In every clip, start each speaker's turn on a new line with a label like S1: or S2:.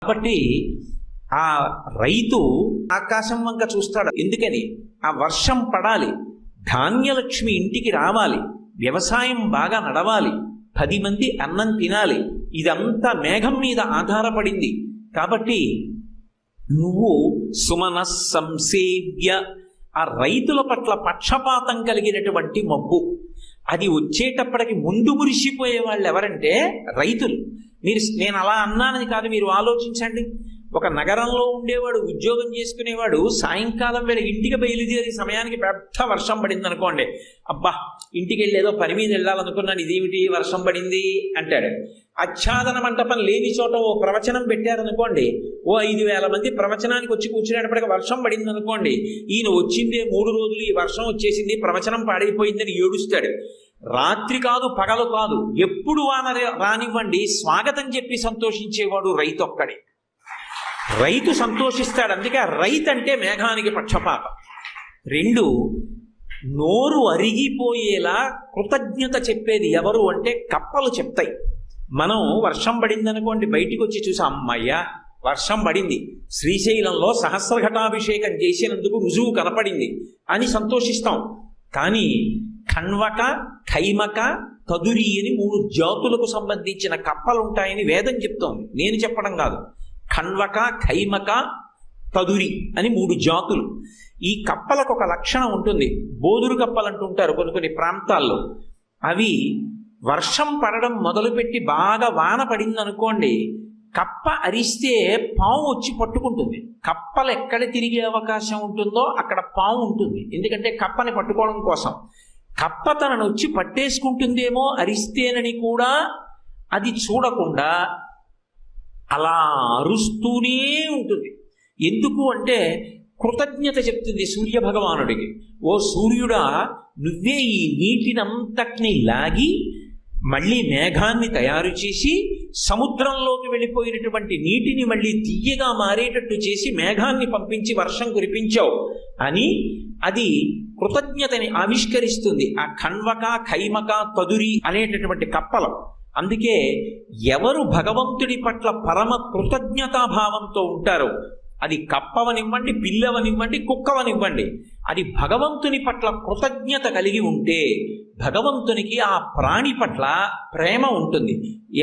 S1: కాబట్టి ఆ రైతు ఆకాశం వంక చూస్తాడు. ఎందుకని? ఆ వర్షం పడాలి, ధాన్యలక్ష్మి ఇంటికి రావాలి, వ్యవసాయం బాగా నడవాలి, 10 మంది అన్నం తినాలి. ఇదంతా మేఘం మీద ఆధారపడింది. కాబట్టి నువ్వు సుమన సంసేవ్య, ఆ రైతుల పట్ల పక్షపాతం కలిగినటువంటి మబ్బు, అది వచ్చేటప్పటికి ముందు మురిసిపోయే వాళ్ళు ఎవరంటే రైతులు. నేను అలా అన్నానని కాదు, మీరు ఆలోచించండి. ఒక నగరంలో ఉండేవాడు, ఉద్యోగం చేసుకునేవాడు, సాయంకాలం వేళ ఇంటికి బయలుదేరే సమయానికి పెద్ద వర్షం పడింది అనుకోండి, అబ్బా ఇంటికి వెళ్ళేదో పని మీద వెళ్ళాలనుకున్నాను, ఇదేమిటి వర్షం పడింది అంటాడు. ఆచ్ఛాదన మంటపం లేని చోట ఓ ప్రవచనం పెట్టారనుకోండి, ఓ 5,000 మంది ప్రవచనానికి వచ్చి కూర్చునేటప్పటికి వర్షం పడింది అనుకోండి, ఈయన వచ్చిందే 3 రోజులు, ఈ వర్షం వచ్చేసింది, ప్రవచనం పాడైపోయిందని ఏడుస్తాడు. రాత్రి కాదు పగలు కాదు, ఎప్పుడు వాన రానివ్వండి, స్వాగతం చెప్పి సంతోషించేవాడు రైతు ఒక్కడే. రైతు సంతోషిస్తాడు. అందుకే రైతు అంటే మేఘానికి పక్షపాతం. 2, నోరు అరిగిపోయేలా కృతజ్ఞత చెప్పేది ఎవరు అంటే కప్పలు చెప్తాయి. మనం వర్షం పడిందనుకోండి, బయటికి వచ్చి చూసి అమ్మయ్య వర్షం పడింది, శ్రీశైలంలో సహస్రఘటాభిషేకం చేసినందుకు రుజువు కనపడింది అని సంతోషిస్తాం. కానీ ఖణ్వక, ఖైమక, కదురి అని 3 జాతులకు సంబంధించిన కప్పలు ఉంటాయని వేదం చెప్తోంది, నేను చెప్పడం కాదు. ఖణ్వక, ఖైమక, తదురి అని 3 జాతులు. ఈ కప్పలకు ఒక లక్షణం ఉంటుంది. బోదురు కప్పలు అంటుంటారు కొన్ని ప్రాంతాల్లో. అవి వర్షం పడడం మొదలుపెట్టి బాగా వాన పడింది అనుకోండి, కప్ప అరిస్తే పాము వచ్చి పట్టుకుంటుంది. కప్పలు ఎక్కడ తిరిగే అవకాశం ఉంటుందో అక్కడ పాము ఉంటుంది. ఎందుకంటే కప్పని పట్టుకోవడం కోసం. కప్ప తనను వచ్చి పట్టేసుకుంటుందేమో అరిస్తేనని కూడా అది చూడకుండా అలా అరుస్తూనే ఉంటుంది. ఎందుకు అంటే కృతజ్ఞత చెప్తుంది సూర్య భగవానుడికి. ఓ సూర్యుడా, నువ్వే ఈ నీటినంతటిని లాగి మళ్ళీ మేఘాన్ని తయారు చేసి సముద్రంలోకి వెళ్ళిపోయినటువంటి నీటిని మళ్ళీ తీయగా మారేటట్టు చేసి మేఘాన్ని పంపించి వర్షం కురిపించావు అని అది కృతజ్ఞతని ఆవిష్కరిస్తుంది. ఆ ఖణ్వక, ఖైమక, తదురి అనేటటువంటి కప్పలం. అందుకే ఎవరు భగవంతుడి పట్ల పరమ కృతజ్ఞతాభావంతో ఉంటారో, అది కప్పవనివ్వండి, పిల్లవనివ్వండి, కుక్కవనివ్వండి, అది భగవంతుని పట్ల కృతజ్ఞత కలిగి ఉంటే భగవంతునికి ఆ ప్రాణి పట్ల ప్రేమ ఉంటుంది.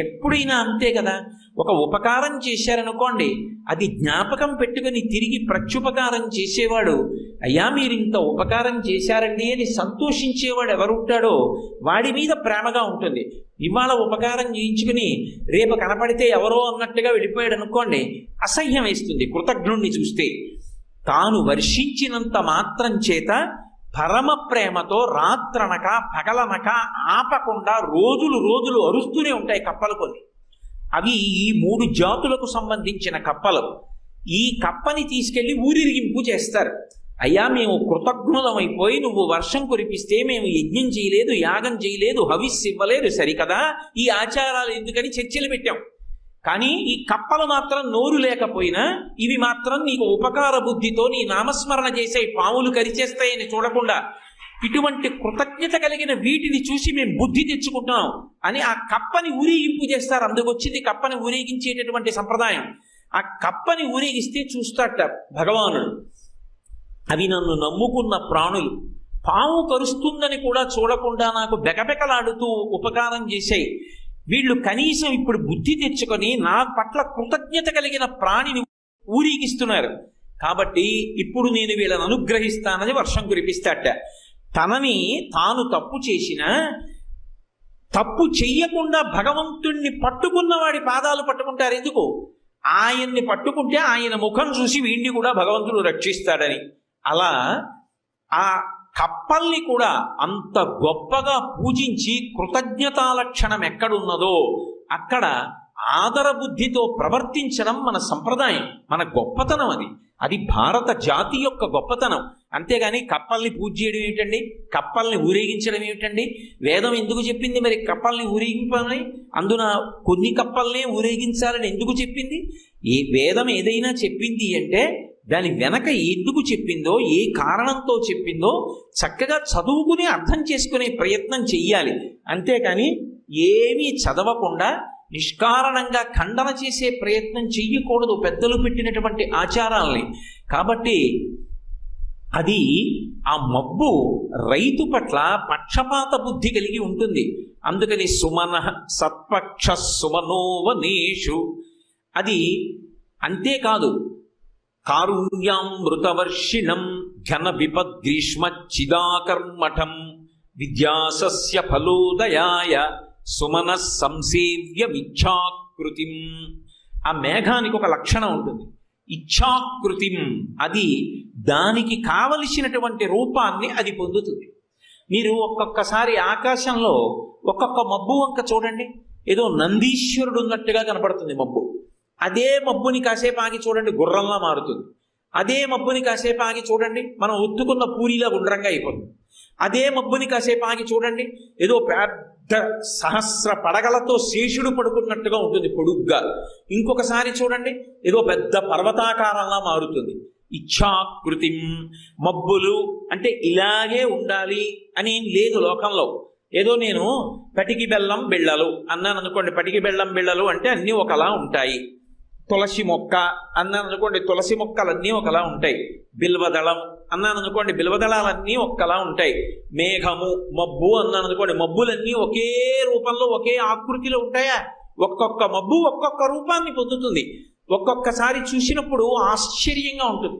S1: ఎప్పుడైనా అంతే కదా. ఒక ఉపకారం చేశారనుకోండి, అది జ్ఞాపకం పెట్టుకుని తిరిగి ప్రత్యుపకారం చేసేవాడు, అయ్యా మీరు ఇంత ఉపకారం చేశారండి అని సంతోషించేవాడు ఎవరుంటాడో వాడి మీద ప్రేమగా ఉంటుంది. ఇవాళ ఉపకారం చేయించుకుని రేపు కనపడితే ఎవరో అన్నట్టుగా వెళ్ళిపోయాడు అనుకోండి, అసహ్యం వేస్తుంది కృతజ్ఞుణ్ణి చూస్తే. తాను వర్షించినంత మాత్రం చేత పరమ ప్రేమతో రాత్రనక పగలనక ఆపకుండా రోజులు అరుస్తూనే ఉంటాయి కప్పలు కొన్ని. అవి ఈ 3 జాతులకు సంబంధించిన కప్పలు. ఈ కప్పని తీసుకెళ్లి ఊరిరిగింపు చేస్తారు. అయ్యా మేము కృతజ్ఞులమైపోయి నువ్వు వర్షం కురిపిస్తే మేము యజ్ఞం చేయలేదు, యాగం చేయలేదు, హవిస్సు ఇవ్వలేదు, సరికదా, ఈ ఆచారాలు ఎందుకని చర్చలు పెట్టాం. కానీ ఈ కప్పలు మాత్రం నోరు లేకపోయినా ఇవి మాత్రం నీకు ఉపకార బుద్ధితో నీ నామస్మరణ చేసే పాములు కరిచేస్తాయని చూడకుండా ఇటువంటి కృతజ్ఞత కలిగిన వీటిని చూసి మేము బుద్ధి తెచ్చుకుంటున్నాం అని ఆ కప్పని ఊరేగింపు చేస్తారు. అందుకొచ్చింది కప్పని ఊరేగించేటటువంటి సంప్రదాయం. ఆ కప్పని ఊరేగిస్తే చూస్తాట భగవానుడు, అవి నన్ను నమ్ముకున్న ప్రాణులు, పాము కరుస్తుందని కూడా చూడకుండా నాకు బెకబెకలాడుతూ ఉపకారం చేశాయి. వీళ్ళు కనీసం ఇప్పుడు బుద్ధి తెచ్చుకొని నా పట్ల కృతజ్ఞత కలిగిన ప్రాణిని ఊరేగిస్తున్నారు. కాబట్టి ఇప్పుడు నేను వీళ్ళని అనుగ్రహిస్తానని వర్షం కురిపిస్తాట. తనని తాను తప్పు చేసినా తప్పు చెయ్యకుండా భగవంతుణ్ణి పట్టుకున్న వాడి పాదాలు పట్టుకుంటారు. ఎందుకు? ఆయన్ని పట్టుకుంటే ఆయన ముఖం చూసి వీడిని కూడా భగవంతుడు రక్షిస్తాడని. అలా ఆ కప్పల్ని కూడా అంత గొప్పగా పూజించి కృతజ్ఞతా లక్షణం ఎక్కడున్నదో అక్కడ ఆదర బుద్ధితో ప్రవర్తించడం మన సంప్రదాయం, మన గొప్పతనం. అది భారత జాతి యొక్క గొప్పతనం. అంతేగాని కప్పల్ని పూజ చేయడం ఏమిటండి, కప్పల్ని ఊరేగించడం ఏమిటండి? వేదం ఎందుకు చెప్పింది మరి కప్పల్ని ఊరేగింపని? అందున కొన్ని కప్పల్నే ఊరేగించాలని ఎందుకు చెప్పింది? వేదం ఏదైనా చెప్పింది అంటే దాని వెనక ఎందుకు చెప్పిందో, ఏ కారణంతో చెప్పిందో చక్కగా చదువుకుని అర్థం చేసుకునే ప్రయత్నం చెయ్యాలి. అంతేకాని ఏమీ చదవకుండా నిష్కారణంగా ఖండన చేసే ప్రయత్నం చెయ్యకూడదు పెద్దలు పెట్టినటువంటి ఆచారాల్ని. కాబట్టి అది ఆ మబ్బు రైతు పట్ల పక్షపాత బుద్ధి కలిగి ఉంటుంది. అందుకని సుమన సత్పక్ష సుమనోవనేషు. అది అంతేకాదు, కారుణ్యామృతవర్షిణం ఘన విపద్గ్రీష్మచ్చిదాకర్మఠం విద్యాసస్య ఫలోదయాయ సుమన సంసేవ్యమిచ్ఛాకృతిం. ఆ మేఘానికి ఒక లక్షణం ఉంటుంది, ఇచ్ఛాకృతిం. అది దానికి కావలసినటువంటి రూపాన్ని అది పొందుతుంది. మీరు ఒక్కొక్కసారి ఆకాశంలో ఒక్కొక్క మబ్బు వంక చూడండి, ఏదో నందీశ్వరుడు ఉన్నట్టుగా కనపడుతుంది మబ్బు. అదే మబ్బుని కాసేపు ఆగి చూడండి, గుర్రంలా మారుతుంది. అదే మబ్బుని కాసేపు ఆగి చూడండి, మనం ఒత్తుకున్న పూరిలా గుండ్రంగా అయిపోతుంది. అదే మబ్బుని కాసేపు ఆగి చూడండి, ఏదో పెద్ద సహస్ర పడగలతో శేషుడు పడుకున్నట్టుగా ఉంటుంది పొడుగ్గా. ఇంకొకసారి చూడండి, ఏదో పెద్ద పర్వతాకారంలా మారుతుంది. ఇచ్ఛాకృతి. మబ్బులు అంటే ఇలాగే ఉండాలి అని లేదు లోకంలో. ఏదో నేను పటికి బెల్లం బిళ్ళలు అన్నాను అనుకోండి, పటికి బెల్లం బిళ్ళలు అంటే అన్నీ ఒకలా ఉంటాయి. తులసి మొక్క అన్నాను అనుకోండి, తులసి మొక్కలన్నీ ఒకలా ఉంటాయి. బిల్వదళం అన్నాను అనుకోండి, బిల్వదళాలన్నీ ఒక్కలా ఉంటాయి. మేఘము మబ్బు అన్నాను అనుకోండి, మబ్బులన్నీ ఒకే రూపంలో ఒకే ఆకృతిలో ఉంటాయా? ఒక్కొక్క మబ్బు ఒక్కొక్క రూపాన్ని పొందుతుంది. ఒక్కొక్కసారి చూసినప్పుడు ఆశ్చర్యంగా ఉంటుంది.